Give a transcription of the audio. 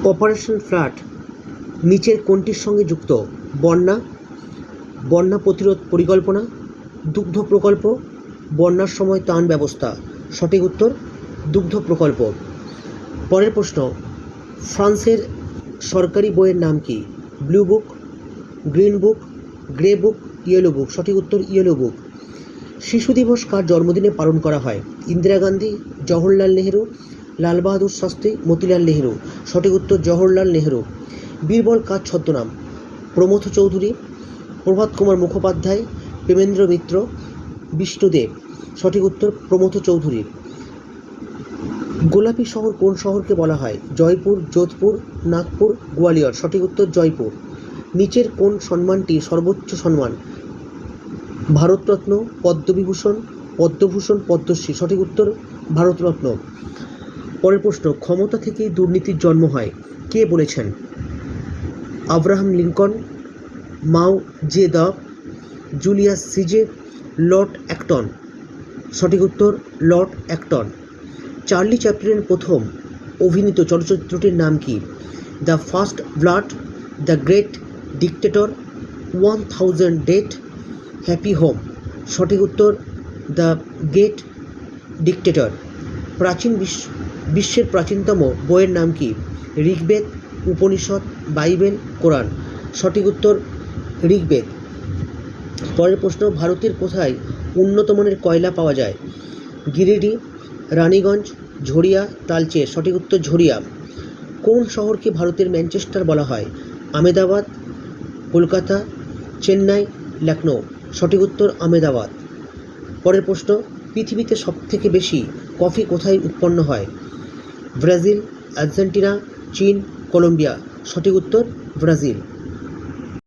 Operation flood নিচের কোনটির সঙ্গে যুক্ত? বন্যা প্রতিরোধ পরিকল্পনা, দুগ্ধ প্রকল্প, বন্যার সময় ত্রাণ ব্যবস্থা। সঠিক উত্তর দুগ্ধ প্রকল্প। পরের প্রশ্ন, ফ্রান্সের সরকারি বইয়ের নাম কি? ব্লু বুক, গ্রিন বুক, গ্রে বুক, ইয়েলো বুক। সঠিক উত্তর ইয়েলো বুক। শিশু দিবস কার জন্মদিনে পালন করা হয়? ইন্দিরা গান্ধী, জওহরলাল নেহেরু, লাল বাহাদুর শাস্ত্রী, মতিলাল নেহেরু। সঠিক উত্তর জওহরলাল নেহেরু। বীরবল কার ছদ্মনাম? প্রমথ চৌধুরী, প্রভাত কুমার মুখোপাধ্যায়, প্রেমেন্দ্র মিত্র, বিষ্ণুদেব। সঠিক উত্তর প্রমথ চৌধুরী। গোলাপি শহর কোন শহরকে বলা হয়? জয়পুর, যোধপুর, নাগপুর, গোয়ালিয়র। সঠিক উত্তর জয়পুর। নিচের কোন সম্মানটি সর্বোচ্চ সম্মান? ভারতরত্ন, পদ্মবিভূষণ, পদ্মভূষণ, পদ্মশ্রী। সঠিক উত্তর ভারতরত্ন। পরের প্রশ্ন, ক্ষমতা থেকেই দুর্নীতির জন্ম হয়, কে বলেছেন? আব্রাহাম লিঙ্কন, মাও জেদপ, জুলিয়াস সিজে, লর্ড অ্যাক্টন। সঠিক উত্তর লর্ড অ্যাক্টন। চার্লি চ্যাপলিনের প্রথম অভিনীত চলচ্চিত্রটির নাম কি? The first blood, the great dictator, 1000 date, happy home. সঠিক উত্তর দ্য গ্রেট ডিক্টেটর। বিশ্বের প্রাচীনতম বইয়ের নাম কি? ঋগ্বেদ, উপনিষদ, বাইবেল, কোরআন। সঠিক উত্তর ঋগ্বেদ। পরের প্রশ্ন, ভারতের কোথায় উন্নত মানের কয়লা পাওয়া যায়? গিরিডি, রানীগঞ্জ, ঝরিয়া, তালচের। সঠিক উত্তর ঝরিয়া। কোন শহরকে ভারতের ম্যানচেস্টার বলা হয়? আহমেদাবাদ, কলকাতা, চেন্নাই, লখনৌ। সঠিক উত্তর আহমেদাবাদ। পরের প্রশ্ন, পৃথিবীতে সবথেকে বেশি কফি কোথায় উৎপন্ন হয়? ব্রাজিল, আর্জেন্টিনা, চীন, কলম্বিয়া। সঠিক উত্তর ব্রাজিল।